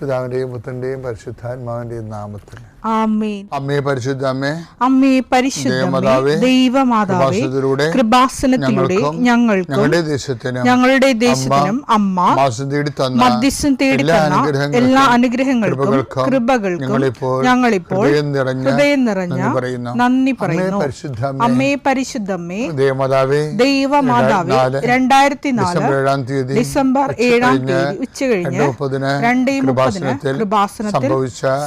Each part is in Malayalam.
പിതാവിന്റെയും പുത്രന്റെയും പരിശുദ്ധാത്മാവിന്റെയും നാമത്തിൽ ആമേൻ. അമ്മേ പരിശുദ്ധ അമ്മേ, അമ്മേ പരിശുദ്ധ ദൈവമാതാവേ, കൃപാസനത്തിലൂടെ ഞങ്ങൾക്കും ഞങ്ങളുടെ ദേശത്തിനും അമ്മ മധ്യസ്ഥം തേടി തന്ന എല്ലാ അനുഗ്രഹങ്ങൾക്കും കൃപകൾക്കും ഞങ്ങളിപ്പോൾ ഹൃദയം നിറഞ്ഞ നന്ദി പറയുന്നു. അമ്മേ പരിശുദ്ധമ്മേ, ദൈവമാതാവേ, 2004 ഡിസംബർ 7 ഉച്ചകഴിഞ്ഞ് 2:30 കൃപാസനത്തിൽ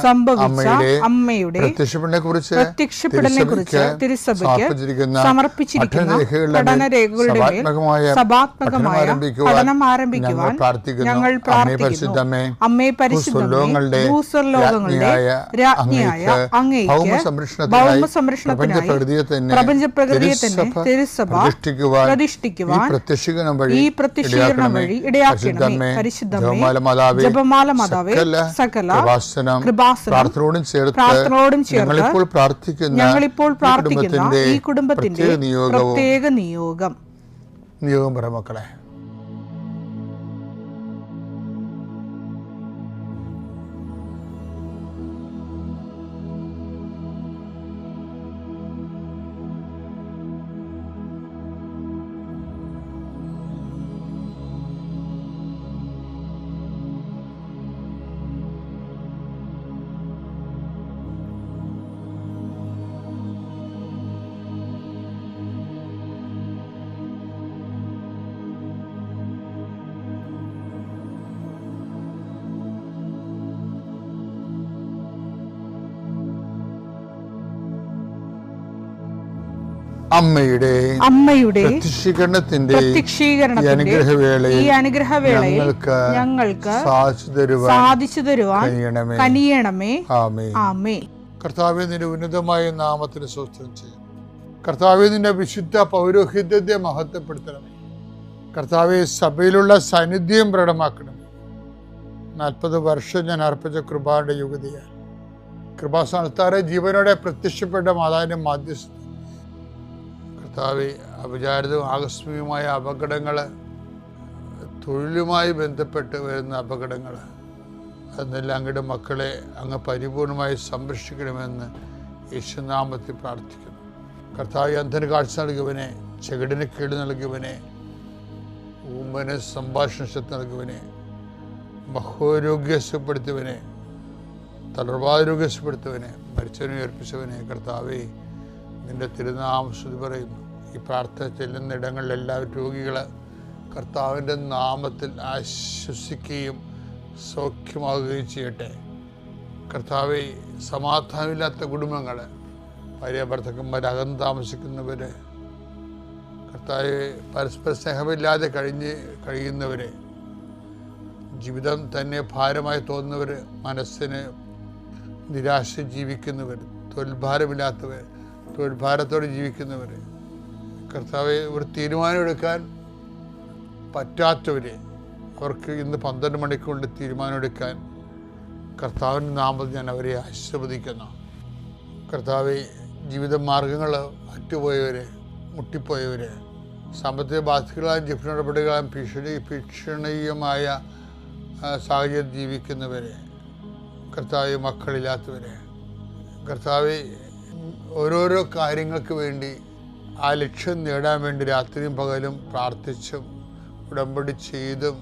സംഭവിച്ച അമ്മയുടെ പ്രത്യക്ഷപ്പെടലിനെക്കുറിച്ച് തിരുസഭയ്ക്ക് സമർപ്പിച്ചിരിക്കുന്ന പഠനരേഖകളുടെ മേൽ സഭാത്മകമായ പഠനം ആരംഭിക്കുവാൻ ഞങ്ങൾ പ്രാർത്ഥിക്കുന്നു. അമ്മേ പരിശുദ്ധമേ, ഭൂസ്വർലോകങ്ങളുടെ രാജ്ഞിയായ അങ്ങേയ്ക്ക് ഭൗമസംരക്ഷണത്തിനായി പ്രപഞ്ചപ്രകൃതിയെ തന്നെ തിരുസഭ പ്രതിഷ്ഠിക്കുവാൻ ഈ പ്രത്യക്ഷീകരണം വഴി ഇടയാക്കണമേ. പരിശുദ്ധമേ, ജപമാല മാതാവേ, സകല കൃപാസനം പ്രാർത്ഥനയോടും ചേർത്ത് ഞങ്ങളിപ്പോൾ പ്രാർത്ഥിക്കുന്ന ഈ കുടുംബത്തിന്റെ പ്രത്യേക നിയോഗം പറ മക്കളെ. അമ്മയുടെ പ്രത്യക്ഷീകരണത്തിന്റെ ഈ അനുഗ്രഹവേളയിൽ ഞങ്ങൾക്ക് സാധിച്ചു തരുവാൻ കനിയണമേ. ആമേൻ. കർത്താവേ, നിന്റെ ഉന്നതമായ നാമത്തിന് സ്തോത്രം ചെയ്യും. കർത്താവേ, നിന്റെ വിശുദ്ധ പൗരോഹിത്യത്തെ മഹത്വപ്പെടുത്തണമേ. കർത്താവേ, സഭയിലുള്ള സാന്നിധ്യം പ്രകടമാക്കണമേ. 40 വർഷം ഞാൻ അർപ്പിച്ച കൃപാന്റെ യുഗതിയാൽ കൃപാസ്ഥാനത്താറെ ജീവനോടെ പ്രത്യക്ഷപ്പെട്ട മാതാവിന്റെ മാധ്യസ്ഥ കർത്താവെ, അപചാരിതവും ആകസ്മികമായ അപകടങ്ങൾ, തൊഴിലുമായി ബന്ധപ്പെട്ട് വരുന്ന അപകടങ്ങൾ, അതെല്ലാം അങ്ങയുടെ മക്കളെ അങ്ങ് പരിപൂർണമായി സംരക്ഷിക്കണമെന്ന് യേശുനാമത്തിൽ പ്രാർത്ഥിക്കുന്നു. കർത്താവ്, അന്ധന് കാഴ്ച നൽകിയവനെ, ചെകിടിന് കേട് നൽകിയവനെ, ഊമ്പന് സംഭാഷണ ശക്തി നൽകിയവനെ, ബഹുരോഗ്യപ്പെടുത്തിയവനെ, തളർവാരോഗ്യപ്പെടുത്തിയവനെ, മരിച്ചവനെ ഉയർപ്പിച്ചവനെ, കർത്താവെ, നിന്റെ തിരുനാമം സ്തുതി പറയുന്നു. ഈ പ്രാർത്ഥന ചെല്ലുന്ന ഇടങ്ങളിൽ എല്ലാവരും രോഗികൾ കർത്താവിൻ്റെ നാമത്തിൽ ആശ്വസിക്കുകയും സൗഖ്യമാകുകയും ചെയ്യട്ടെ. കർത്താവെ, സമാധാനമില്ലാത്ത കുടുംബങ്ങൾ, ഭാര്യ ഭർത്താക്കന്മാർ അകന്ന് താമസിക്കുന്നവർ, കർത്താവെ, പരസ്പര സ്നേഹമില്ലാതെ കഴിയുന്നവർ, ജീവിതം തന്നെ ഭാരമായി തോന്നുന്നവർ, മനസ്സിന് നിരാശ ജീവിക്കുന്നവർ, തൊഴിൽഭാരമില്ലാത്തവർ, തൊഴിൽഭാരത്തോടെ ജീവിക്കുന്നവർ, കർത്താവെ, ഒരു തീരുമാനമെടുക്കാൻ പറ്റാത്തവർ, അവർക്ക് ഇന്ന് 12 മണിക്കൂറിൽ തീരുമാനമെടുക്കാൻ കർത്താവിൻ്റെ നാമത്തിൽ ഞാൻ അവരെ ആശീർവദിക്കുന്നു. കർത്താവെ, ജീവിത മാർഗങ്ങൾ അറ്റുപോയവർ, മുട്ടിപ്പോയവർ, സാമ്പത്തിക ബാധ്യതകളായും ജീവന നടപടികളായും ഭീഷണീയമായ സാഹചര്യം ജീവിക്കുന്നവർ, കർത്താവെ, മക്കളില്ലാത്തവർ, കർത്താവെ, ഓരോരോ കാര്യങ്ങൾക്ക് വേണ്ടി ആ ലക്ഷ്യം നേടാൻ വേണ്ടി രാത്രിയും പകലും പ്രാർത്ഥിച്ചും ഉടമ്പടി ചെയ്തും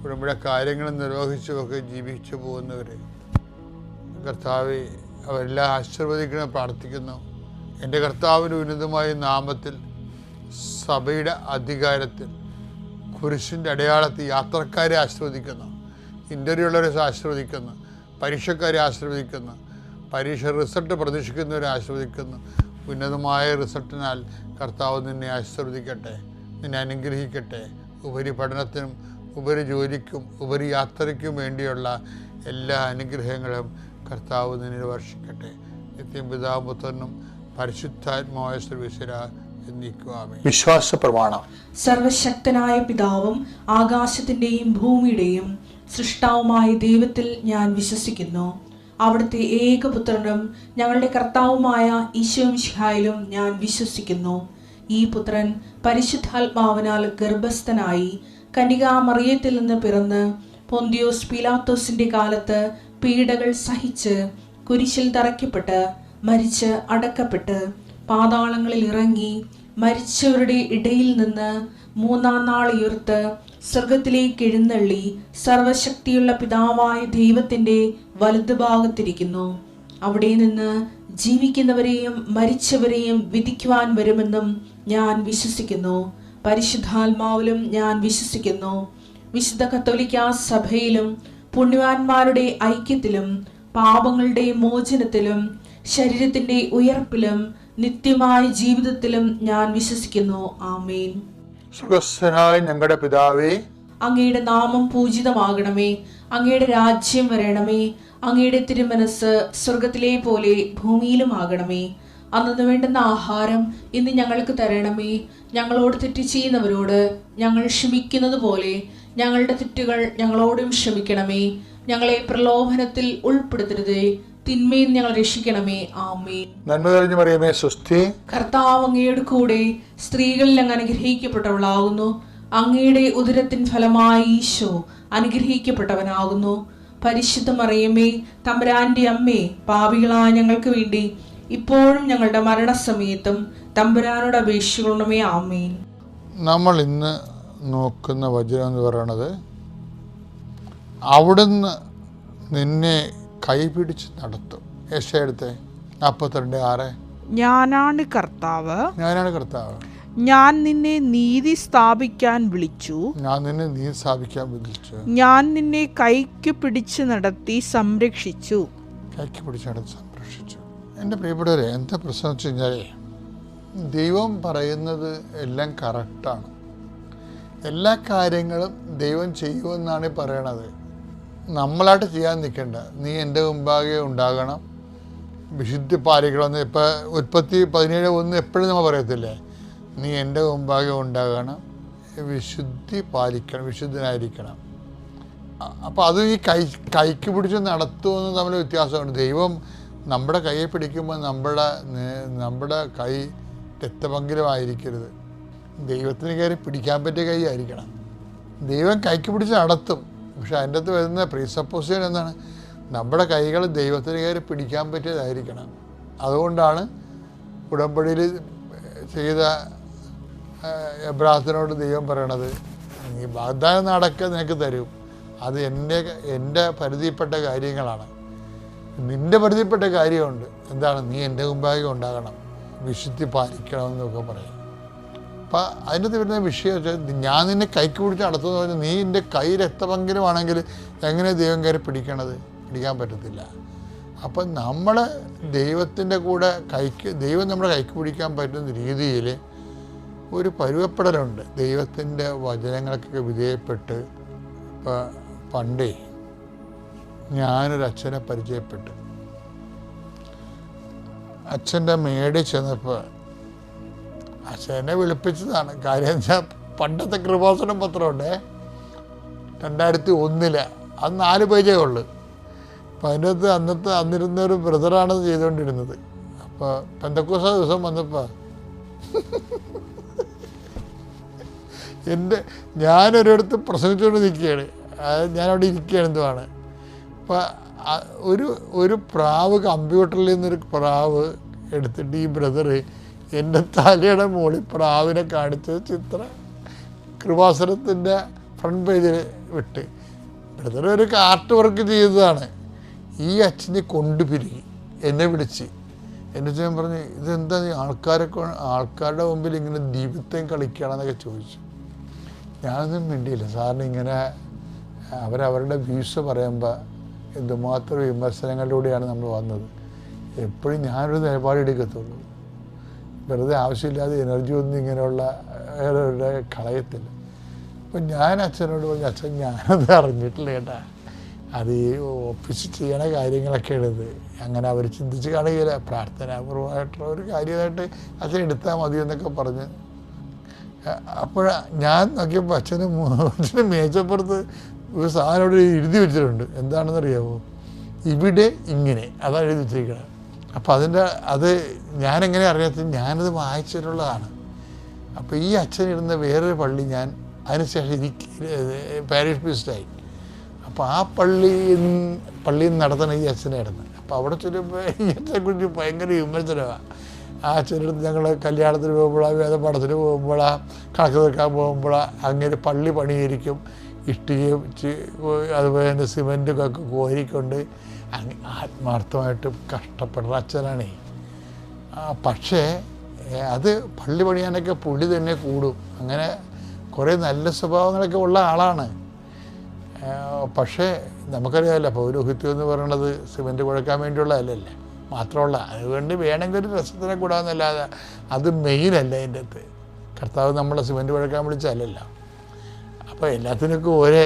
ഉടമ്പടി കാര്യങ്ങൾ നിർവഹിച്ചുമൊക്കെ ജീവിച്ചു പോകുന്നവർ, കർത്താവെ, അവരെല്ലാം ആശീർവദിക്കണം പ്രാർത്ഥിക്കുന്നു. എൻ്റെ കർത്താവിൻ്റെ ഉന്നതമായ നാമത്തിൽ സഭയുടെ അധികാരത്തിൽ കുരിശിൻ്റെ അടയാളത്തിൽ യാത്രക്കാരെ ആശീർവദിക്കുന്നു, ഇൻ്റർവ്യൂ ഉള്ളവരെ ആശീർവദിക്കുന്നു, പരീക്ഷക്കാരെ ആശീർവദിക്കുന്നു, പരീക്ഷ റിസൾട്ട് പ്രതീക്ഷിക്കുന്നവരെ ആശീർവദിക്കുന്നു. ഉന്നതമായ റിസൾട്ടിനാൽ കർത്താവ് നിന്നെ ആശീർവദിക്കട്ടെ, നിന്നെ അനുഗ്രഹിക്കട്ടെ. ഉപരി പഠനത്തിനും ഉപരി ജോലിക്കും ഉപരി യാത്രയ്ക്കും വേണ്ടിയുള്ള എല്ലാ അനുഗ്രഹങ്ങളും കർത്താവ് നിന്നിൽ വർഷിക്കട്ടെ. നിത്യം പിതാവും പുത്രനും പരിശുദ്ധാത്മാവായ സർവീശ്വര എന്നേക്കും. വിശ്വാസ പ്രമാണം. സർവശക്തനായ പിതാവും ആകാശത്തിന്റെയും ഭൂമിയുടെയും സൃഷ്ടാവുമായ ദൈവത്തിൽ ഞാൻ വിശ്വസിക്കുന്നു. അവിടുത്തെ ഏകപുത്രനും ഞങ്ങളുടെ കർത്താവുമായ ഈശോ മിശിഹായിലും ഞാൻ വിശ്വസിക്കുന്നു. ഈ പുത്രൻ പരിശുദ്ധാത്മാവിനാൽ ഗർഭസ്ഥനായി കന്യകാ മറിയത്തിൽ നിന്ന് പിറന്ന് പൊന്തിയോസ് പീലാത്തോസിന്റെ കാലത്ത് പീഡകൾ സഹിച്ച് കുരിശിൽ തറയ്ക്കപ്പെട്ട് മരിച്ച് അടക്കപ്പെട്ട് പാതാളങ്ങളിൽ ഇറങ്ങി മരിച്ചവരുടെ ഇടയിൽ നിന്ന് മൂന്നാം നാൾ ഉയർത്ത് സ്വർഗത്തിലേക്ക് എഴുന്നള്ളി സർവശക്തിയുള്ള പിതാവായ ദൈവത്തിന്റെ വലതുഭാഗത്തിരിക്കുന്നു. അവിടെ നിന്ന് ജീവിക്കുന്നവരെയും മരിച്ചവരെയും വിധിക്കുവാൻ വരുമെന്നും ഞാൻ വിശ്വസിക്കുന്നു. പരിശുദ്ധാത്മാവിലും ഞാൻ വിശ്വസിക്കുന്നു. വിശുദ്ധ കത്തോലിക്കാ സഭയിലും പുണ്യവാന്മാരുടെ ഐക്യത്തിലും പാപങ്ങളുടെ മോചനത്തിലും ശരീരത്തിന്റെ ഉയർപ്പിലും നിത്യമായ ജീവിതത്തിലും ഞാൻ വിശ്വസിക്കുന്നു. ആമേൻ. സുഖസ്ഥനായ ഞങ്ങളുടെ പിതാവേ, അങ്ങയുടെ നാമം പൂജിതമാകണമേ. അങ്ങയുടെ രാജ്യം വരണമേ. അങ്ങയുടെ തിരുമനസ് സ്വർഗത്തിലെ പോലെ ഭൂമിയിലും ആകണമേ. അന്നു വേണ്ടുന്ന ആഹാരം ഇന്ന് ഞങ്ങൾക്ക് തരണമേ. ഞങ്ങളോട് തെറ്റ് ചെയ്യുന്നവരോട് ഞങ്ങൾ ക്ഷമിക്കുന്നത് പോലെ ഞങ്ങളുടെ തെറ്റുകൾ ഞങ്ങളോടും ക്ഷമിക്കണമേ. ഞങ്ങളെ പ്രലോഭനത്തിൽ ഉൾപ്പെടുത്തരുതേ, തിന്മയിൽ ഞങ്ങൾ രക്ഷിക്കണമേ. ആമേൻ. നന്മ തെളിഞ്ഞു മറിയമേ, സ്വസ്തി. കർത്താവ് അങ്ങയുടെ കൂടെ സ്ത്രീകളിൽ അങ്ങ് അനുഗ്രഹിക്കപ്പെട്ടവളാകുന്നു. അങ്ങയുടെ ഉദരത്തിൻ ഫലമായി ഈശോ അനുഗ്രഹിക്കപ്പെട്ടവനാകുന്നു. പരിശുദ്ധ മറിയമേ, തമ്പുരാന്റെ അമ്മേ, പാപികളായ ഞങ്ങൾക്ക് വേണ്ടി ഇപ്പോഴും ഞങ്ങളുടെ മരണസമയത്തും തമ്പുരാനോട് അപേക്ഷിക്കണമേ. ആമേൻ. നമ്മൾ ഇന്ന് നോക്കുന്ന വചനം എന്ന് പറയുന്നത്, അവിടുന്ന് നിന്നെ കൈപിടിച്ച് നടത്തും. യെശയ്യാ 42:6. ഞാനാണ് കർത്താവ്, ഞാൻ നിന്നെ നീതി സ്ഥാപിക്കാൻ വിളിച്ചു, ഞാൻ നിന്നെ കൈക്ക് പിടിച്ച് നടത്തി സംരക്ഷിച്ചു. എൻ്റെ പ്രിയപ്പെട്ടവരെ, എന്താ പ്രശ്നം വെച്ച് കഴിഞ്ഞാൽ, ദൈവം പറയുന്നത് എല്ലാം കറക്റ്റാണ്. എല്ലാ കാര്യങ്ങളും ദൈവം ചെയ്യുമെന്നാണ് പറയണത്. നമ്മളായിട്ട് ചെയ്യാൻ നിൽക്കണ്ട. നീ എൻ്റെ മുമ്പാകെ ഉണ്ടാകണം, വിശുദ്ധി പാലിക്കണമെന്ന്. ഇപ്പോൾ ഉൽപ്പത്തി 17:1 എപ്പോഴും നമ്മൾ പറയത്തില്ലേ, നീ എൻ്റെ മുമ്പാകെ ഉണ്ടാകണം, വിശുദ്ധി പാലിക്കണം, വിശുദ്ധനായിരിക്കണം. അപ്പോൾ അത് ഈ കൈക്ക് പിടിച്ച് നടത്തുമെന്ന് തമ്മിൽ വ്യത്യാസമുണ്ട്. ദൈവം നമ്മുടെ കൈയെ പിടിക്കുമ്പോൾ നമ്മുടെ കൈ രക്തപങ്കിലമായിരിക്കരുത്. ദൈവത്തിന് കയറി പിടിക്കാൻ പറ്റിയ കൈ ആയിരിക്കണം. ദൈവം കൈക്ക് പിടിച്ച് നടത്തും, പക്ഷെ അതിൻ്റെ അകത്ത് വരുന്ന പ്രീസപ്പോസിഷൻ എന്താണ്, നമ്മുടെ കൈകൾ ദൈവത്തിന് കയറി പിടിക്കാൻ പറ്റിയതായിരിക്കണം. അതുകൊണ്ടാണ് ഉടമ്പടിയിൽ ചെയ്ത എബ്രാഹത്തിനോട് ദൈവം പറയണത്, നീ വാഗ്ദാന നാടൊക്കെ നിനക്ക് തരും, അത് എൻ്റെ പരിധിപ്പെട്ട കാര്യങ്ങളാണ്. നിൻ്റെ പരിധിപ്പെട്ട കാര്യമുണ്ട്. എന്താണ്? നീ എൻ്റെ മുമ്പാകെ ഉണ്ടാകണം, വിശുദ്ധി പാലിക്കണമെന്നൊക്കെ പറയും. അപ്പം അതിൻ്റെ വരുന്ന വിഷയം വെച്ചാൽ, ഞാൻ നിന്നെ കൈക്ക് പിടിച്ച് നടത്തുമെന്ന് പറഞ്ഞാൽ, നീ എൻ്റെ കൈ രക്തപങ്കിലുമാണെങ്കിൽ എങ്ങനെ ദൈവം കയറി പിടിക്കാൻ പറ്റത്തില്ല. അപ്പം നമ്മൾ ദൈവത്തിൻ്റെ കൂടെ ദൈവം നമ്മുടെ കൈക്ക് പിടിക്കാൻ പറ്റുന്ന രീതിയിൽ ഒരു പരുവപ്പെടലുണ്ട്. ദൈവത്തിൻ്റെ വചനങ്ങൾക്കൊക്കെ വിധേയപ്പെട്ട്. ഇപ്പം പണ്ടേ ഞാനൊരു അച്ഛനെ പരിചയപ്പെട്ടു. അച്ഛൻ്റെ മേടിൽ ചെന്നപ്പോൾ അച്ഛനെ വിളിപ്പിച്ചതാണ്. കാര്യം വെച്ചാൽ പണ്ടത്തെ കൃപാസനം പത്രമുണ്ടേ, 2001 അത് 4 പേജേ ഉള്ളു. അപ്പം അതിൻ്റെ അകത്ത് അന്നിരുന്നൊരു ബ്രദറാണ് ചെയ്തുകൊണ്ടിരുന്നത്. അപ്പോൾ പെന്തക്കോസ്ത ദിവസം വന്നപ്പോൾ ഞാനൊരിടത്ത് പ്രസംഗിച്ചുകൊണ്ട് നിൽക്കുകയാണ്. ഞാനവിടെ ഇരിക്കുകയാണ്, എന്തുവാണ്. അപ്പം ഒരു പ്രാവ്, കമ്പ്യൂട്ടറിൽ നിന്നൊരു പ്രാവ് എടുത്തിട്ട് ഈ ബ്രദർ എൻ്റെ തലയുടെ മുകളിൽ പ്രാവിനെ കാണിച്ച ചിത്രം കൃപാസനത്തിൻ്റെ ഫ്രണ്ട് പേജിൽ വിട്ട്. ബ്രദർ ഒരു ആർട്ട് വർക്ക് ചെയ്തതാണ്. ഈ അച്ഛനെ കൊണ്ടുപിരികി എന്നെ വിളിച്ച്. ഞാൻ പറഞ്ഞു, ഇതെന്താ നീ ആൾക്കാരുടെ മുമ്പിൽ ഇങ്ങനെ ദീപത്തെയും കളിക്കുകയാണെന്നൊക്കെ ചോദിച്ചു. ഞാനൊന്നും മിണ്ടിയില്ല. സാറിന് ഇങ്ങനെ അവരവരുടെ വ്യൂസ് പറയുമ്പോൾ എന്തുമാത്രം വിമർശനങ്ങളിലൂടെയാണ് നമ്മൾ വന്നത്. എപ്പോഴും ഞാനൊരു നിലപാടെടുക്കത്തുള്ളൂ. വെറുതെ ആവശ്യമില്ലാതെ എനർജി ഒന്നും ഇങ്ങനെയുള്ള കളയത്തില്ല. അപ്പം ഞാൻ അച്ഛനോട് പറഞ്ഞു, അച്ഛൻ ഞാനത് അറിഞ്ഞിട്ടില്ല കേട്ടാ, അത് ഈ ഓഫീസിൽ ചെയ്യണ കാര്യങ്ങളൊക്കെയാണ് ഇത്. അങ്ങനെ അവർ ചിന്തിച്ച് കാണുകയില്ല. പ്രാർത്ഥനാപൂർവമായിട്ടുള്ള ഒരു കാര്യമായിട്ട് അച്ഛൻ എടുത്താൽ മതി എന്നൊക്കെ പറഞ്ഞ്. അപ്പോൾ ഞാൻ നോക്കിയപ്പോൾ അച്ഛന് മേച്ചപ്പുറത്ത് ഒരു സാധനം അവിടെ എഴുതി വെച്ചിട്ടുണ്ട്. എന്താണെന്നറിയാമോ? ഇവിടെ ഇങ്ങനെ, അതാണ് എഴുതി വെച്ചിരിക്കുന്നത്. അപ്പോൾ അത് ഞാനെങ്ങനെ അറിയാത്ത, ഞാനത് വായിച്ചിട്ടുള്ളതാണ്. അപ്പോൾ ഈ അച്ഛനിരുന്ന വേറൊരു പള്ളി ഞാൻ അതിനുശേഷം പാരിഷ് പ്രീസ്റ്റായി. അപ്പോൾ ആ പള്ളിയിൽ നടത്തണം ഈ അച്ഛനായിരുന്നു. അപ്പോൾ അവിടെ ചെല്ലുമ്പോൾ ഈ അച്ഛനെക്കുറിച്ച് ഭയങ്കര വിമർശനമാണ്. ആ അച്ഛനടുത്ത് ഞങ്ങൾ കല്യാണത്തിന് പോകുമ്പോഴാ, വേദപാഠത്തിന് പോകുമ്പോഴാ, കണക്ക് തീർക്കാൻ പോകുമ്പോഴാ അങ്ങനെ പള്ളി പണിയിരിക്കും, ഇഷ്ടികയും അതുപോലെ തന്നെ സിമെൻറ്റൊക്കെ കോരിക്കൊണ്ട് ആത്മാർത്ഥമായിട്ട് കഷ്ടപ്പെടുന്ന അച്ഛനാണേ. പക്ഷേ അത് പള്ളി പണിയാനൊക്കെ പുള്ളി തന്നെ കൂടും. അങ്ങനെ കുറേ നല്ല സ്വഭാവങ്ങളൊക്കെ ഉള്ള ആളാണ്. പക്ഷേ നമുക്കറിയാമല്ലോ, പൗരോഹിത്യം എന്ന് പറയുന്നത് സിമെൻറ്റ് കുഴക്കാൻ വേണ്ടിയുള്ളതല്ലല്ലേ, മാത്രമല്ല അതുകൊണ്ട് വേണമെങ്കിൽ ഒരു രസത്തിനെ കൂടാമെന്നല്ലാതെ അത് മെയിനല്ല. അതിൻ്റെ അകത്ത് കർത്താവ് നമ്മളെ സിമെൻറ്റ് കുഴക്കാൻ വിളിച്ചല്ലല്ലോ. അപ്പോൾ എല്ലാത്തിനൊക്കെ ഓരോ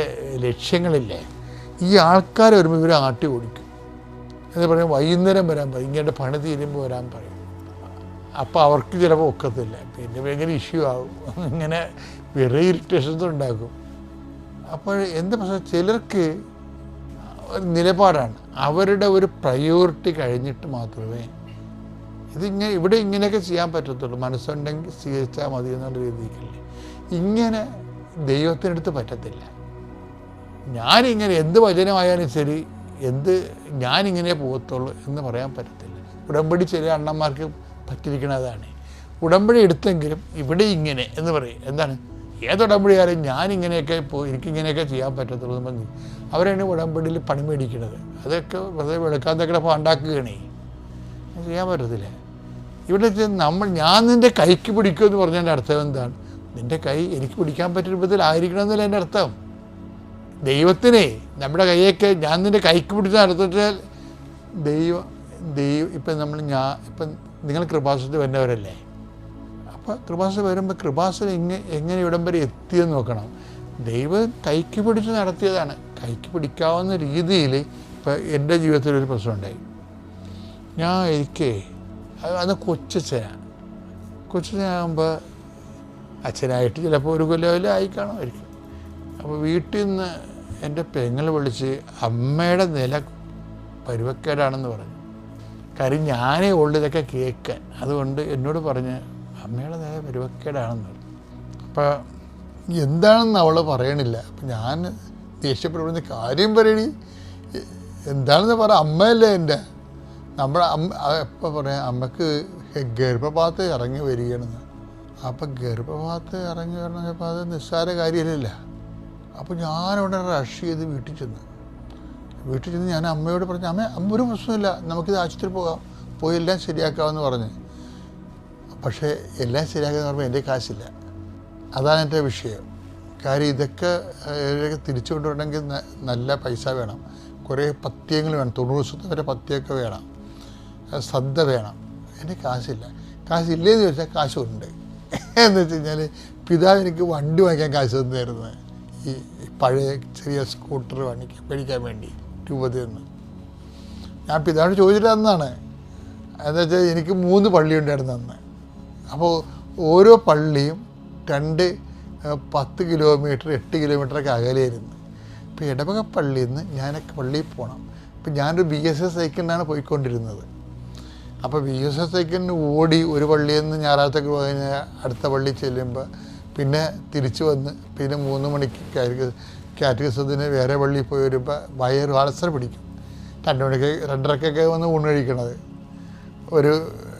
ലക്ഷ്യങ്ങളില്ലേ. ഈ ആൾക്കാർ വരുമ്പോൾ ഇവർ ആട്ടി ഓടിക്കും എന്ന് പറയും. വൈകുന്നേരം വരാൻ പറയും, ഇങ്ങനെ പണി തീരുമ്പോൾ വരാൻ പറയും. അപ്പോൾ അവർക്ക് ചിലപ്പോൾ ഒക്കത്തില്ല, പിന്നെ ഭയങ്കര ഇഷ്യൂ ആകും, ഇങ്ങനെ വേറെ ഇറിറ്റേഷൻസ് ഉണ്ടാക്കും. അപ്പോൾ എന്താ പ്രശ്നം, ചിലർക്ക് ഒരു നിലപാടാണ്, അവരുടെ ഒരു പ്രയോറിറ്റി കഴിഞ്ഞിട്ട് മാത്രമേ ഇവിടെ ഇങ്ങനെയൊക്കെ ചെയ്യാൻ പറ്റത്തുള്ളൂ, മനസ്സുണ്ടെങ്കിൽ സ്വീകരിച്ചാൽ മതി എന്നുള്ള രീതിക്കല്ലേ. ഇങ്ങനെ ദൈവത്തിനടുത്ത് പറ്റത്തില്ല. ഞാനിങ്ങനെ എന്ത് വചനമായാലും ശരി, ഞാനിങ്ങനെ പോകത്തുള്ളൂ എന്ന് പറയാൻ പറ്റത്തില്ല. ഉടമ്പടി ചില അണ്ണന്മാർക്ക് പറ്റിയിരിക്കണതാണ്. ഉടമ്പടി എടുത്തെങ്കിലും ഇവിടെ ഇങ്ങനെ എന്ന് പറയും. എന്താണ്, ഏതുടമ്പടിയായാലും ഞാനിങ്ങനെയൊക്കെ എനിക്കിങ്ങനെയൊക്കെ ചെയ്യാൻ പറ്റത്തുള്ളൂ എന്ന് പറഞ്ഞു അവരാണ് ഉടമ്പടിയിൽ പണി മേടിക്കുന്നത്. അതൊക്കെ വെറുതെ വെളുക്കാൻ തക്കടെ ഉണ്ടാക്കുകയാണേ, ചെയ്യാൻ പറ്റത്തില്ല. ഇവിടെ ഞാൻ നിൻ്റെ കൈക്ക് പിടിക്കുമെന്ന് പറഞ്ഞതിൻ്റെ അർത്ഥം എന്താണ്? നിൻ്റെ കൈ എനിക്ക് പിടിക്കാൻ പറ്റിയ രൂപത്തിലായിരിക്കണം എന്നല്ല എൻ്റെ അർത്ഥം. ദൈവത്തിനെ നമ്മുടെ കൈയൊക്കെ ഞാൻ നിൻ്റെ കൈക്ക് പിടിച്ച നടത്തിച്ചാൽ ദൈവം ഇപ്പം ഇപ്പം നിങ്ങൾ കൃപാസനത്തിൽ വരുന്നവരല്ലേ. അപ്പോൾ കൃപാസനം വരുമ്പോൾ കൃപാസനം എങ്ങനെ ഇവിടം വരെ എത്തിയെന്ന് നോക്കണം. ദൈവം കൈക്ക് പിടിച്ച് നടത്തിയതാണ്. കൈക്ക് പിടിക്കാവുന്ന രീതിയിൽ ഇപ്പോൾ എൻ്റെ ജീവിതത്തിലൊരു പ്രശ്നമുണ്ടായി. എനിക്ക് അന്ന് കൊച്ചച്ഛനാകുമ്പോൾ അച്ഛനായിട്ട് ചിലപ്പോൾ ഒരു കൊല്ലം ആയി കാണുമായിരിക്കും. അപ്പോൾ വീട്ടിൽ നിന്ന് എൻ്റെ പെങ്ങൾ വിളിച്ച് അമ്മയുടെ നില പരുവക്കേടാണെന്ന് പറഞ്ഞു. കാര്യം ഞാനേ ഉള്ളു ഇതൊക്കെ കേൾക്കാൻ. അതുകൊണ്ട് എന്നോട് പറഞ്ഞ് അമ്മയുടെ നില പരുവക്കേടാണെന്ന് പറഞ്ഞു. അപ്പോൾ എന്താണെന്ന് അവൾ പറയണില്ല. അപ്പം ഞാൻ ദേഷ്യപ്പെടുന്ന കാര്യം പറയണി, എന്താണെന്ന് പറ, അമ്മയല്ലേ എൻ്റെ. നമ്മുടെ എപ്പോൾ പറയാം, അമ്മക്ക് ഗർഭപാത്രം ഇറങ്ങി വരികയാണെന്ന്. അപ്പം ഗർഭപാത്രം ഇറങ്ങി വരണപ്പോൾ അത് നിസ്സാര കാര്യമില്ല. അപ്പോൾ ഞാനവിടെ റഷ് ചെയ്ത് വീട്ടിൽ ചെന്ന് ഞാൻ അമ്മയോട് പറഞ്ഞു, അമ്മ ഒരു പ്രശ്നമില്ല, നമുക്കിത് ആശുപത്രി പോയി എല്ലാം ശരിയാക്കാമെന്ന് പറഞ്ഞ്. പക്ഷേ എല്ലാം ശരിയാക്കാമെന്ന് പറയുമ്പോൾ എൻ്റെ കാശില്ല. അതാണ് എൻ്റെ വിഷയം. കാര്യം ഇതൊക്കെ തിരിച്ചു കൊണ്ടുവരണമെങ്കിൽ നല്ല പൈസ വേണം, കുറേ പഥ്യങ്ങൾ വേണം, 90 ദിവസത്തെ വരെ പഥ്യമൊക്കെ വേണം, ശ്രദ്ധ വേണം. എൻ്റെ കാശില്ലേന്ന് ചോദിച്ചാൽ കാശുണ്ട്. എന്ന് വെച്ച് കഴിഞ്ഞാൽ പിതാവ് എനിക്ക് വണ്ടി വാങ്ങിക്കാൻ കാശ് തന്നായിരുന്നു. ഈ പഴയ ചെറിയ സ്കൂട്ടർ മേടിക്കാൻ വേണ്ടി രൂപത്തിൽ നിന്ന് ഞാൻ പിതാവിനോട് ചോദിച്ചിട്ട് തന്നാണ്. എന്താ വെച്ചാൽ എനിക്ക് 3 പള്ളിയുണ്ടായിരുന്നു അന്ന്. അപ്പോൾ ഓരോ പള്ളിയും 10 കിലോമീറ്റർ 8 കിലോമീറ്ററൊക്കെ അകലെയായിരുന്നു. ഇപ്പോൾ ഇടവക പള്ളിയിൽ നിന്ന് ഞാനൊക്കെ പള്ളിയിൽ പോകണം. ഇപ്പം ഞാനൊരു BSS സൈക്കിളിനാണ് പോയിക്കൊണ്ടിരുന്നത്. അപ്പോൾ BSS സൈക്കിളിന് ഓടി ഒരു പള്ളിയിൽ നിന്ന് ഞായറാഴ്ചക്ക് പോയി അടുത്ത പള്ളി ചെല്ലുമ്പോൾ പിന്നെ തിരിച്ചു വന്ന് പിന്നെ 3 മണിക്ക് കാറ്റഗിസത്തിന് വേറെ പള്ളിയിൽ പോയി വരുമ്പോൾ വയറ് വളസര പിടിക്കും. 2 മണിക്ക് 2:30 വന്ന് ഊണ് കഴിക്കണത്.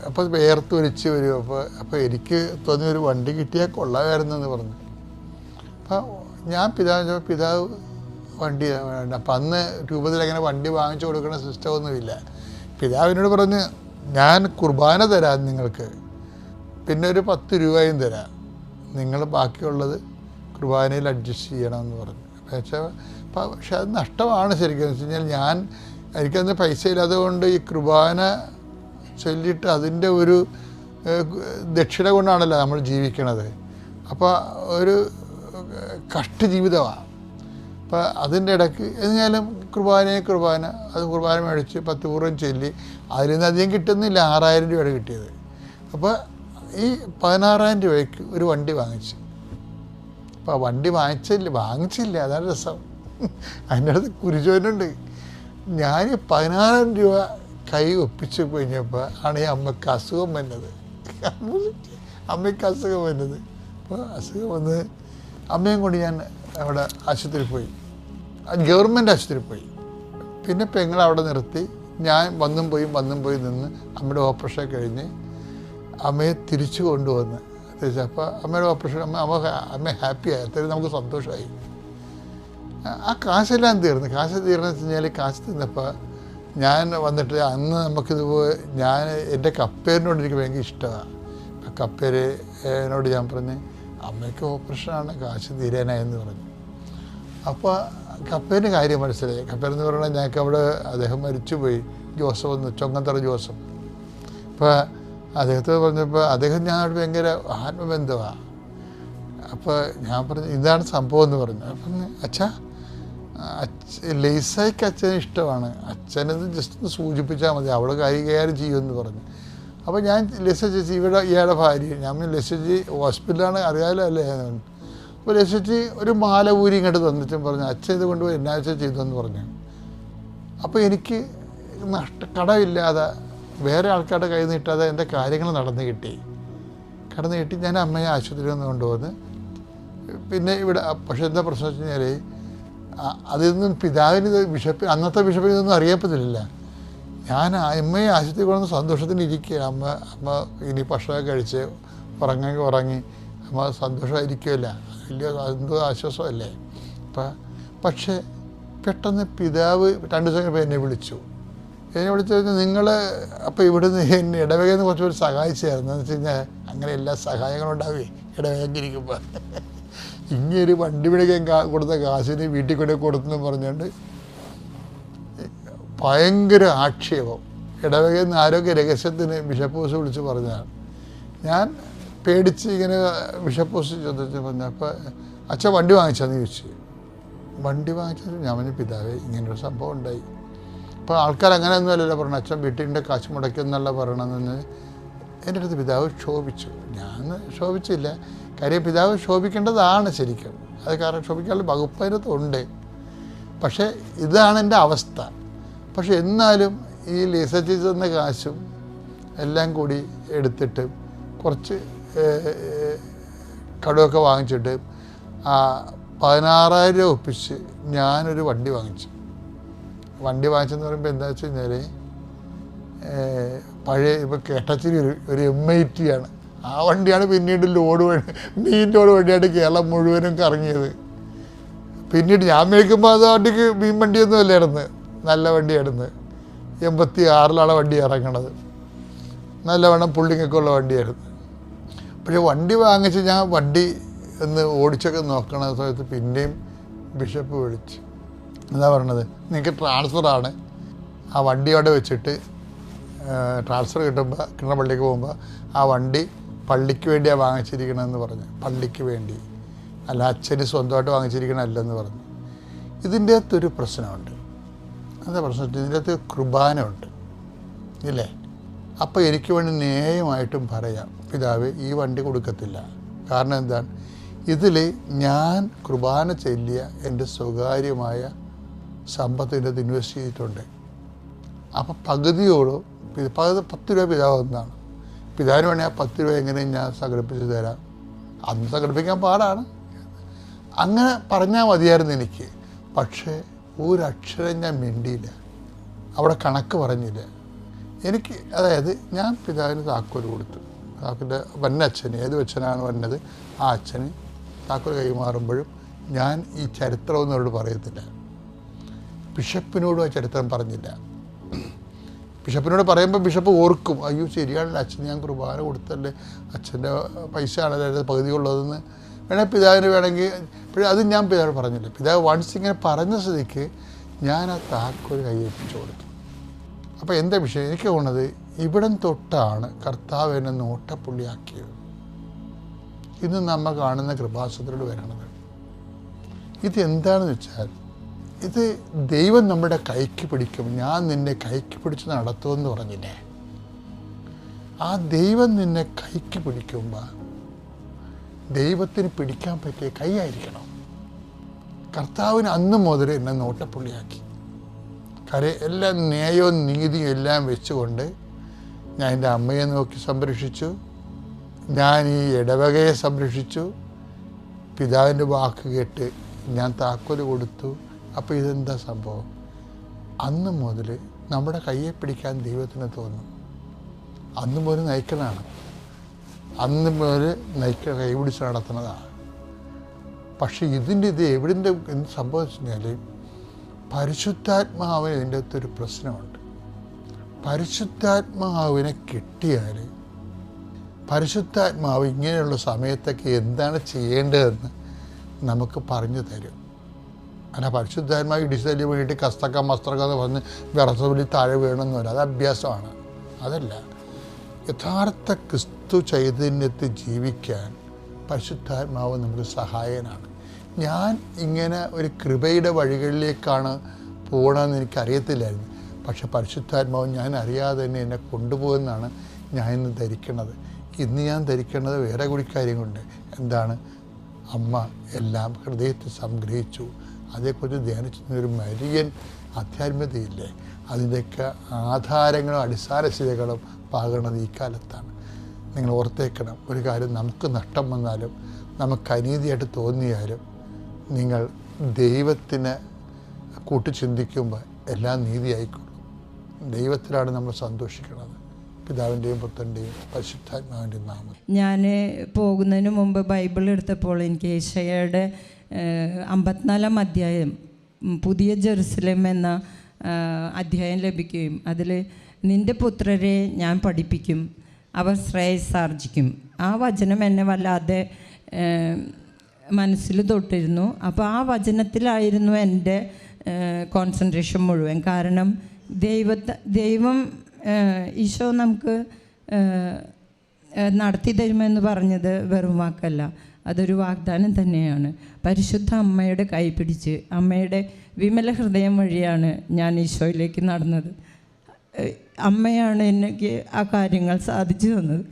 അപ്പോൾ വേർത്തൊലിച്ച് വരും. അപ്പോൾ എനിക്ക് തോന്നി ഒരു വണ്ടി കിട്ടിയാൽ കൊള്ളാമായിരുന്നെന്ന് പറഞ്ഞു. അപ്പോൾ ഞാൻ പിതാവ് വണ്ടി വേണ്ട. അപ്പം അന്ന് രൂപത്തിൽ അങ്ങനെ വണ്ടി വാങ്ങിച്ചു കൊടുക്കുന്ന സിസ്റ്റമൊന്നുമില്ല. പിതാവിനോട് പറഞ്ഞ് ഞാൻ കുർബാന തരാം നിങ്ങൾക്ക്, പിന്നെ ഒരു 10 രൂപയും തരാം, നിങ്ങൾ ബാക്കിയുള്ളത് കുർബാനയിൽ അഡ്ജസ്റ്റ് ചെയ്യണമെന്ന് പറഞ്ഞു. പക്ഷേ അത് നഷ്ടമാണ് ശരിക്കും. എന്ന് വെച്ച് കഴിഞ്ഞാൽ എനിക്കന്ന് പൈസ ഇല്ലാത്തതുകൊണ്ട് ഈ കുർബാന ചൊല്ലിയിട്ട് അതിൻ്റെ ഒരു ദക്ഷിണ കൊണ്ടാണല്ലോ നമ്മൾ ജീവിക്കണത്. അപ്പോൾ ഒരു കഷ്ട ജീവിതമാണ്. അപ്പോൾ അതിൻ്റെ ഇടയ്ക്ക് എന്നാലും കുർബാന അത് കുർബാന മേടിച്ച് 10 പൂർവ്വം ചൊല്ലി അതിൽ നിന്ന് അധികം കിട്ടുന്നില്ല. 6000 രൂപയുടെ കിട്ടിയത്. അപ്പോൾ ഈ 16,000 രൂപയ്ക്ക് ഒരു വണ്ടി വാങ്ങിച്ചു. അപ്പോൾ വണ്ടി വാങ്ങിച്ചില്ല, അതാണ് രസം. അതിൻ്റെ അടുത്ത് കുരിശോനുണ്ട്. ഞാൻ 16,000 രൂപ കൈ ഒപ്പിച്ച് കഴിഞ്ഞപ്പോൾ ആണ് ഈ അമ്മയ്ക്ക് അസുഖം വന്നത്. അപ്പോൾ അസുഖം വന്ന് അമ്മയും കൊണ്ട് ഞാൻ അവിടെ ആശുപത്രിയിൽ പോയി. ഗവൺമെൻറ് ആശുപത്രിയിൽ പോയി. പിന്നെ പെങ്ങൾ അവിടെ നിർത്തി. ഞാൻ വന്നും പോയി നിന്ന് അമ്മയുടെ ഓപ്പറേഷൻ കഴിഞ്ഞ് അമ്മയെ തിരിച്ചു കൊണ്ടുവന്ന് അപ്പോൾ അമ്മയുടെ ഓപ്പറേഷൻ അമ്മ ഹാപ്പിയായി. അത്രയും നമുക്ക് സന്തോഷമായി. ആ കാശെല്ലാം തീർന്നു. കാശ് തീർന്നു വെച്ച് കഴിഞ്ഞാൽ കാശ് തിന്നപ്പോൾ ഞാൻ വന്നിട്ട് അന്ന് നമുക്കിതുപോലെ എൻ്റെ കപ്പേരിനോട് എനിക്ക് ഭയങ്കര ഇഷ്ടമാണ്. അപ്പം കപ്പേരിനോട് ഞാൻ പറഞ്ഞ് അമ്മയ്ക്ക് ഓപ്പറേഷനാണ്, കാശ് തീരാനായെന്ന് പറഞ്ഞു. അപ്പോൾ കപ്പേരിന് കാര്യം മനസ്സിലായി. കപ്പേരെന്ന് പറഞ്ഞാൽ ഞങ്ങൾക്ക് അവിടെ അദ്ദേഹം മരിച്ചുപോയി, ജോസഫ് എന്ന്, ചൊങ്ങന്തറ ജോസഫ്. അപ്പോൾ അദ്ദേഹത്തോട് പറഞ്ഞപ്പോൾ അദ്ദേഹം ഞാനോട് ഭയങ്കര ആത്മബന്ധമാണ്. അപ്പോൾ ഞാൻ പറഞ്ഞു ഇതാണ് സംഭവം എന്ന് പറഞ്ഞു. അപ്പം അച്ഛാ ലേസായിക്ക് അച്ഛന് ഇഷ്ടമാണ്, അച്ഛനത് ജസ്റ്റ് ഒന്ന് സൂചിപ്പിച്ചാൽ മതി, അവൾ കൈകാര്യം ചെയ്യുമെന്ന് പറഞ്ഞു. അപ്പോൾ ഞാൻ ലെസ ചേച്ചി ഇവിടെ ഇയാളുടെ ഭാര്യ, ഞാൻ ലെസ ചേച്ചി ഹോസ്പിറ്റലാണ് അറിയാമല്ലോ അല്ലേ. അപ്പോൾ ലെസ ചേച്ചി ഒരു മാല ഊരി ഇങ്ങോട്ട് തന്നിട്ടും പറഞ്ഞു അച്ഛൻ ഇത് കൊണ്ടുപോയി എന്നാഴ്ച ചെയ്തെന്ന് പറഞ്ഞു. അപ്പോൾ എനിക്ക് കടമില്ലാതെ വേറെ ആൾക്കാരുടെ കയ്യിൽ നിന്ന് കിട്ടാതെ എൻ്റെ കാര്യങ്ങൾ നടന്നു കിട്ടി. ഞാൻ അമ്മയെ ആശുപത്രിയിൽ നിന്ന് കൊണ്ടുവന്ന് പിന്നെ ഇവിടെ. പക്ഷേ എന്താ പ്രശ്നം വെച്ച് കഴിഞ്ഞാൽ അതിൽ നിന്നും പിതാവിന് അന്നത്തെ ബിഷപ്പിൽ നിന്നും അറിയപ്പെട്ടില്ല. ഞാൻ അമ്മയെ ആശുപത്രി കൊണ്ടുവന്ന് സന്തോഷത്തിന് ഇരിക്കുക. അമ്മ ഇനി ഭക്ഷണമൊക്കെ കഴിച്ച് ഉറങ്ങി അമ്മ സന്തോഷമായിരിക്കുമല്ല, വലിയ എന്തോ ആശ്വാസമല്ലേ. പക്ഷേ പെട്ടെന്ന് പിതാവ് 2 ദിവസം കഴിയുമ്പോൾ എന്നെ വിളിച്ചു കഴിഞ്ഞാൽ നിങ്ങൾ അപ്പോൾ ഇവിടുന്ന് എന്നെ ഇടവകയിൽ നിന്ന് കുറച്ചുകൂടി സഹായിച്ചായിരുന്നു. എന്ന് വെച്ച് കഴിഞ്ഞാൽ അങ്ങനെ എല്ലാ സഹായങ്ങളും ഉണ്ടാവുകയെ ഇടവകയിലിരിക്കുമ്പോൾ. ഇങ്ങനൊരു വണ്ടി പിടിക്കാൻ കൊടുത്ത കാശിന് വീട്ടിൽ കൊണ്ടു കൊടുത്തെന്ന് പറഞ്ഞുകൊണ്ട് ഭയങ്കര ആക്ഷേപം. ഇടവകയിൽ നിന്ന് ആരോഗ്യ രഹസ്യത്തിന് ബിഷപ്പ് ഹൗസ് വിളിച്ച് പറഞ്ഞതാണ്. ഞാൻ പേടിച്ച് ഇങ്ങനെ ബിഷപ്പ് ഹൗസ് ചോദിച്ചു പറഞ്ഞു. അപ്പോൾ അച്ഛൻ വണ്ടി വാങ്ങിച്ചാന്ന് ചോദിച്ചു. വണ്ടി വാങ്ങിച്ചത് ഞാൻ പറഞ്ഞു പിതാവേ ഇങ്ങനൊരു സംഭവം ഉണ്ടായി. അപ്പോൾ ആൾക്കാർ അങ്ങനെയൊന്നും അല്ലല്ലോ പറഞ്ഞു, അച്ഛൻ വീട്ടിൻ്റെ കാശ് മുടക്കിയെന്നല്ല പറയണമെന്ന്. എൻ്റെ അടുത്ത് പിതാവ് ക്ഷോഭിച്ചു. ഞാൻ ക്ഷോഭിച്ചില്ല. കാര്യം പിതാവ് ക്ഷോഭിക്കേണ്ടതാണ് ശരിക്കും. അത് കാരണം ക്ഷോഭിക്കാനുള്ള വകുപ്പ് അതിനകത്തുണ്ട്. പക്ഷേ ഇതാണ് എൻ്റെ അവസ്ഥ. പക്ഷെ എന്നാലും ഈ ലിസച്ച് തന്ന കാശും എല്ലാം കൂടി എടുത്തിട്ട് കുറച്ച് കടമൊക്കെ വാങ്ങിച്ചിട്ട് 16,000 രൂപ ഒപ്പിച്ച് ഞാനൊരു വണ്ടി വാങ്ങിച്ചു. വണ്ടി വാങ്ങിച്ചെന്ന് പറയുമ്പോൾ എന്താ വെച്ച് കഴിഞ്ഞാൽ പഴയ ഇപ്പോൾ കേട്ടച്ചിരി ഒരു M80 ആണ്. ആ വണ്ടിയാണ് പിന്നീട് മീൻ ലോഡ് വണ്ടിയായിട്ട് കേരളം മുഴുവനും കറങ്ങിയത്. പിന്നീട് ഞാൻ മേടിക്കുമ്പോൾ അത് വണ്ടിക്ക് മീൻ വണ്ടിയൊന്നും അല്ലായിരുന്നു, നല്ല വണ്ടിയായിരുന്നു. 86-ലാണ് വണ്ടി ഇറങ്ങണത്. നല്ലവണ്ണം പുള്ളിങ്ങൊക്കെ ഉള്ള വണ്ടിയായിരുന്നു. പക്ഷേ വണ്ടി വാങ്ങിച്ച് ഞാൻ വണ്ടി ഒന്ന് ഓടിച്ചൊക്കെ നോക്കണ സമയത്ത് പിന്നെയും ബിഷപ്പ് വിളിച്ച് എന്താ പറയണത്, നിങ്ങൾക്ക് ട്രാൻസ്ഫറാണ്, ആ വണ്ടി അവിടെ വെച്ചിട്ട് ട്രാൻസ്ഫർ കിട്ടുന്ന പള്ളിക്ക് പോകുമ്പോൾ ആ വണ്ടി പള്ളിക്ക് വേണ്ടിയാണ് വാങ്ങിച്ചിരിക്കണമെന്ന് പറഞ്ഞു. പള്ളിക്ക് വേണ്ടി, അല്ല അച്ഛന് സ്വന്തമായിട്ട് വാങ്ങിച്ചിരിക്കണമല്ലെന്ന് പറഞ്ഞു. ഇതിൻ്റെ അകത്തൊരു പ്രശ്നമുണ്ട്. എന്താ പ്രശ്നം? ഇതിൻ്റെ അകത്ത് കുർബാന ഉണ്ട് ഇല്ലേ? അപ്പോൾ എനിക്ക് വേണ്ടി ന്യായമായിട്ടും പറയാം പിതാവ് ഈ വണ്ടി കൊടുക്കത്തില്ല. കാരണം എന്താണ്, ഇതിൽ ഞാൻ കുർബാന ചൊല്ലിയ എൻ്റെ സ്വകാര്യമായ സമ്പത്തിൻ്റെ അത് ഇൻവെസ്റ്റ് ചെയ്തിട്ടുണ്ട്. അപ്പോൾ പകുതിയോടോ 10 രൂപ പിതാവ് ഒന്നാണ്. പിതാവിന് വേണമെങ്കിൽ ആ 10 രൂപ എങ്ങനെയും ഞാൻ സംഘടിപ്പിച്ച് തരാം. അന്ന് സംഘടിപ്പിക്കാൻ പാടാണ്. അങ്ങനെ പറഞ്ഞാൽ മതിയായിരുന്നു എനിക്ക്. പക്ഷേ ഒരക്ഷരം ഞാൻ മിണ്ടിയില്ല, അവിടെ കണക്ക് പറഞ്ഞില്ല. എനിക്ക് അതായത് ഞാൻ പിതാവിന് താക്കോൽ കൊടുത്തു. താക്കോലിൻ്റെ വന്നച്ഛന്, ഏത് അച്ഛനാണ് വന്നത് ആ അച്ഛന് താക്കോൽ കൈമാറുമ്പോഴും ഞാൻ ഈ ചരിത്രമൊന്നും അവരോട് പറയത്തില്ല. ബിഷപ്പിനോടും ആ ചരിത്രം പറഞ്ഞില്ല. ബിഷപ്പിനോട് പറയുമ്പോൾ ബിഷപ്പ് ഓർക്കും, അയ്യോ ശരിയാണല്ലോ അച്ഛന് ഞാൻ കുർബാന കൊടുത്തല്ലേ, അച്ഛൻ്റെ പൈസ ആണല്ലോ പകുതിയുള്ളതെന്ന് വേണമെങ്കിൽ പിതാവിന് വേണമെങ്കിൽ. പക്ഷേ അത് ഞാൻ പിതാവിനോട് പറഞ്ഞില്ല. പിതാവ് വൺസ് ഇങ്ങനെ പറഞ്ഞ സ്ഥിതിക്ക് ഞാൻ ആ താക്കോൽ കൈയേൽപ്പിച്ചു കൊടുത്തു. അപ്പോൾ എന്താ വിഷയം? എനിക്ക് തോന്നുന്നത് ഇവിടം തൊട്ടാണ് കർത്താവ് എന്നെ നോട്ടപ്പുള്ളിയാക്കിയത്. ഇന്ന് നമ്മൾ കാണുന്ന കൃപാസനത്തിലൂടെ വരണത് ഇത് എന്താണെന്ന് വെച്ചാൽ, ഇത് ദൈവം നമ്മുടെ കൈക്ക് പിടിക്കും. ഞാൻ നിന്നെ കൈക്ക് പിടിച്ച് നടത്തുമെന്ന് പറഞ്ഞില്ലേ? ആ ദൈവം നിന്നെ കൈക്ക് പിടിക്കുമ്പോൾ ദൈവത്തിന് പിടിക്കാൻ പറ്റിയ കൈയായിരിക്കണം. കർത്താവിന് അന്ന് മുതൽ എന്നെ നോട്ടപ്പുള്ളിയാക്കി. കാര്യം എല്ലാ ന്യായവും നീതിയും എല്ലാം വെച്ചുകൊണ്ട് ഞാൻ എൻ്റെ അമ്മയെ നോക്കി സംരക്ഷിച്ചു, ഞാൻ ഈ ഇടവകയെ സംരക്ഷിച്ചു, പിതാവിൻ്റെ വാക്ക് കേട്ട് ഞാൻ താക്കോൽ കൊടുത്തു, അപ്പോൾ ഇതെന്താ സംഭവം? അന്ന് മുതൽ നമ്മുടെ കയ്യെ പിടിക്കാൻ ദൈവത്തിന് തോന്നും. അന്ന് മുതൽ നയിക്കലാണ്, അന്ന് മുതൽ കൈ പിടിച്ച് നടത്തുന്നതാണ്. പക്ഷേ ഇത് എവിടുന്ന് എന്ത് സംഭവിച്ചാൽ പരിശുദ്ധാത്മാവിന് ഇതിൻ്റെ അകത്തൊരു പ്രശ്നമുണ്ട്. പരിശുദ്ധാത്മാവിനെ കിട്ടിയാൽ പരിശുദ്ധാത്മാവ് ഇങ്ങനെയുള്ള സമയത്തൊക്കെ എന്താണ് ചെയ്യേണ്ടതെന്ന് നമുക്ക് പറഞ്ഞു തരും. അങ്ങനെ പരിശുദ്ധാത്മാവ് ഇടിച്ചതിന് വേണ്ടിയിട്ട് കസ്തക്ക മസ്തക്ക എന്ന് പറഞ്ഞ് വിറസവിലി താഴെ വീണമെന്ന് വരും. അത് അഭ്യാസമാണ്. അതല്ല, യഥാർത്ഥ ക്രിസ്തു ചൈതന്യത്തിൽ ജീവിക്കാൻ പരിശുദ്ധാത്മാവ് നമുക്ക് സഹായകനാണ്. ഞാൻ ഇങ്ങനെ ഒരു കൃപയുടെ വഴികളിലേക്കാണ് പോകണമെന്ന് എനിക്കറിയത്തില്ലായിരുന്നു. പക്ഷെ പരിശുദ്ധാത്മാവ് ഞാൻ അറിയാതെ തന്നെ എന്നെ കൊണ്ടുപോകുമെന്നാണ് ഞാൻ ഇന്ന് ധരിക്കുന്നത്. ഇന്ന് ഞാൻ ധരിക്കേണ്ടത് വേറെ കൂടി കാര്യങ്ങളുണ്ട്. എന്താണ്? അമ്മ എല്ലാം ഹൃദയത്തിൽ സംഗ്രഹിച്ചു. അതേക്കുറിച്ച് ധ്യാനിച്ചൊരു മരിയൻ ആധ്യാത്മികതയില്ലേ, അതിൻ്റെയൊക്കെ ആധാരങ്ങളും അടിസ്ഥാനശിലകളും പാകണത് ഈ കാലത്താണ്. നിങ്ങൾ ഓർത്തേക്കണം, ഒരു കാര്യം നമുക്ക് നഷ്ടം വന്നാലും നമുക്ക് അനീതിയായിട്ട് തോന്നിയാലും നിങ്ങൾ ദൈവത്തിന് കൂട്ടിച്ചിന്തിക്കുമ്പോൾ എല്ലാം നീതിയായിക്കൊള്ളും. ദൈവത്തിലാണ് നമ്മൾ സന്തോഷിക്കുന്നത്. പിതാവിൻ്റെയും പുത്രൻ്റെയും പരിശുദ്ധാത്മാവിൻ്റെയും നാമം. ഞാൻ പോകുന്നതിന് മുമ്പ് ബൈബിൾ എടുത്തപ്പോൾ എനിക്ക് യേശയ്യായുടെ 54-ാം അധ്യായം പുതിയ ജെറുസലേം എന്ന അധ്യായം ലഭിക്കുകയും അതിൽ നിൻ്റെ പുത്രരെ ഞാൻ പഠിപ്പിക്കും, അവർ ശ്രേയസ്സാർജിക്കും. ആ വചനം എന്നെ വല്ലാതെ മനസ്സിൽ തൊട്ടിരുന്നു. അപ്പോൾ ആ വചനത്തിലായിരുന്നു എൻ്റെ കോൺസെൻട്രേഷൻ മുഴുവൻ. കാരണം ദൈവം ഈശോ നമുക്ക് നടത്തി തരുമെന്ന് പറഞ്ഞത് വെറും വാക്കല്ല, അതൊരു വാഗ്ദാനം തന്നെയാണ്. പരിശുദ്ധ അമ്മയുടെ കൈ പിടിച്ച് അമ്മയുടെ വിമല ഹൃദയം വഴിയാണ് ഞാൻ ഈശോയിലേക്ക് നടന്നത്. അമ്മയാണ് എനിക്ക് ആ കാര്യങ്ങൾ സാധിച്ചു തന്നത്.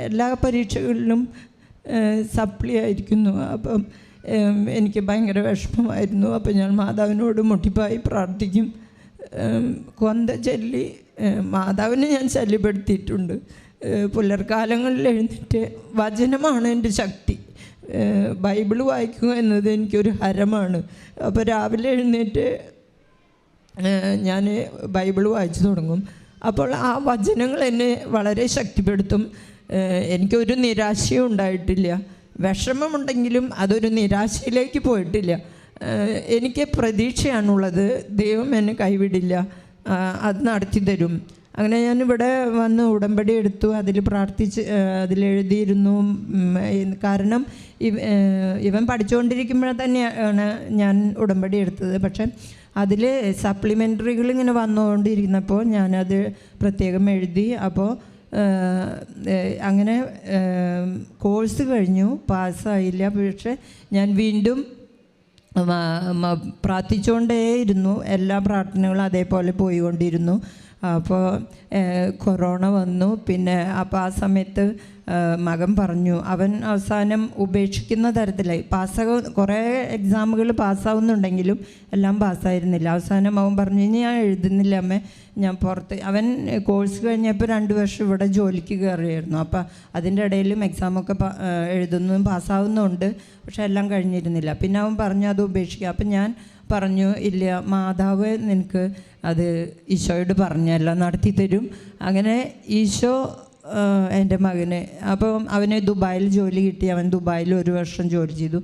എല്ലാ പരീക്ഷകളിലും സപ്ലി ആയിരിക്കുന്നു. അപ്പം എനിക്ക് ഭയങ്കര വിഷമമായിരുന്നു. അപ്പം ഞാൻ മാതാവിനോട് മുട്ടിപ്പായി പ്രാർത്ഥിക്കും. കൊന്ത ചൊല്ലി മാതാവിനെ ഞാൻ ശല്യപ്പെടുത്തിയിട്ടുണ്ട്. പുലർക്കാലങ്ങളിൽ എഴുന്നേറ്റ് വചനമാണ് എൻ്റെ ശക്തി. ബൈബിൾ വായിക്കുക എന്നത് എനിക്കൊരു ഹരമാണ്. അപ്പോൾ രാവിലെ എഴുന്നേറ്റ് ഞാൻ ബൈബിൾ വായിച്ചു തുടങ്ങും. അപ്പോൾ ആ വചനങ്ങൾ എന്നെ വളരെ ശക്തിപ്പെടുത്തും. എനിക്കൊരു നിരാശയും ഉണ്ടായിട്ടില്ല. വിഷമമുണ്ടെങ്കിലും അതൊരു നിരാശയിലേക്ക് പോയിട്ടില്ല. എനിക്ക് പ്രതീക്ഷയാണുള്ളത്, ദൈവം എന്നെ കൈവിടില്ല, അത് നടത്തി തരും. അങ്ങനെ ഞാനിവിടെ വന്ന് ഉടമ്പടി എടുത്തു, അതിൽ പ്രാർത്ഥിച്ച് അതിലെഴുതിയിരുന്നു. കാരണം ഇവൻ പഠിച്ചുകൊണ്ടിരിക്കുമ്പോൾ തന്നെയാണ് ഞാൻ ഉടമ്പടി എടുത്തത്. പക്ഷെ അതിൽ സപ്ലിമെൻ്ററികൾ ഇങ്ങനെ വന്നുകൊണ്ടിരുന്നപ്പോൾ ഞാനത് പ്രത്യേകം എഴുതി. അപ്പോൾ അങ്ങനെ കോഴ്സ് കഴിഞ്ഞു, പാസ്സായില്ല. പക്ഷെ ഞാൻ വീണ്ടും പ്രാർത്ഥിച്ചുകൊണ്ടേയിരുന്നു. എല്ലാ പ്രാർത്ഥനകളും അതേപോലെ പോയിക്കൊണ്ടിരുന്നു. അപ്പോൾ കൊറോണ വന്നു. പിന്നെ അപ്പോൾ ആ സമയത്ത് മകൻ പറഞ്ഞു, അവൻ അവസാനം ഉപേക്ഷിക്കുന്ന തരത്തിലായി. കുറേ എക്സാമുകൾ പാസ്സാവുന്നുണ്ടെങ്കിലും എല്ലാം പാസ്സായിരുന്നില്ല. അവസാനം അവൻ പറഞ്ഞു, ഇനി ഞാൻ എഴുതുന്നില്ല അമ്മേ, ഞാൻ പുറത്ത്. അവൻ കോഴ്സ് കഴിഞ്ഞപ്പോൾ 2 വർഷം ഇവിടെ ജോലിക്ക് കയറിയായിരുന്നു. അപ്പോൾ അതിൻ്റെ ഇടയിലും എക്സാമൊക്കെ എഴുതുന്നതും പാസ്സാവുന്നുണ്ട്, പക്ഷെ എല്ലാം കഴിഞ്ഞിരുന്നില്ല. പിന്നെ അവൻ പറഞ്ഞു അത് ഉപേക്ഷിക്കുക. അപ്പം ഞാൻ പറഞ്ഞു, ഇല്ല, മാതാവ് നിനക്ക് അത് ഈശോയോട് പറഞ്ഞല്ല, നടത്തി തരും. അങ്ങനെ ഈശോ എൻ്റെ മകന്, അപ്പം അവന് ദുബായിൽ ജോലി കിട്ടി. അവൻ ദുബായിൽ 1 വർഷം ജോലി ചെയ്തു.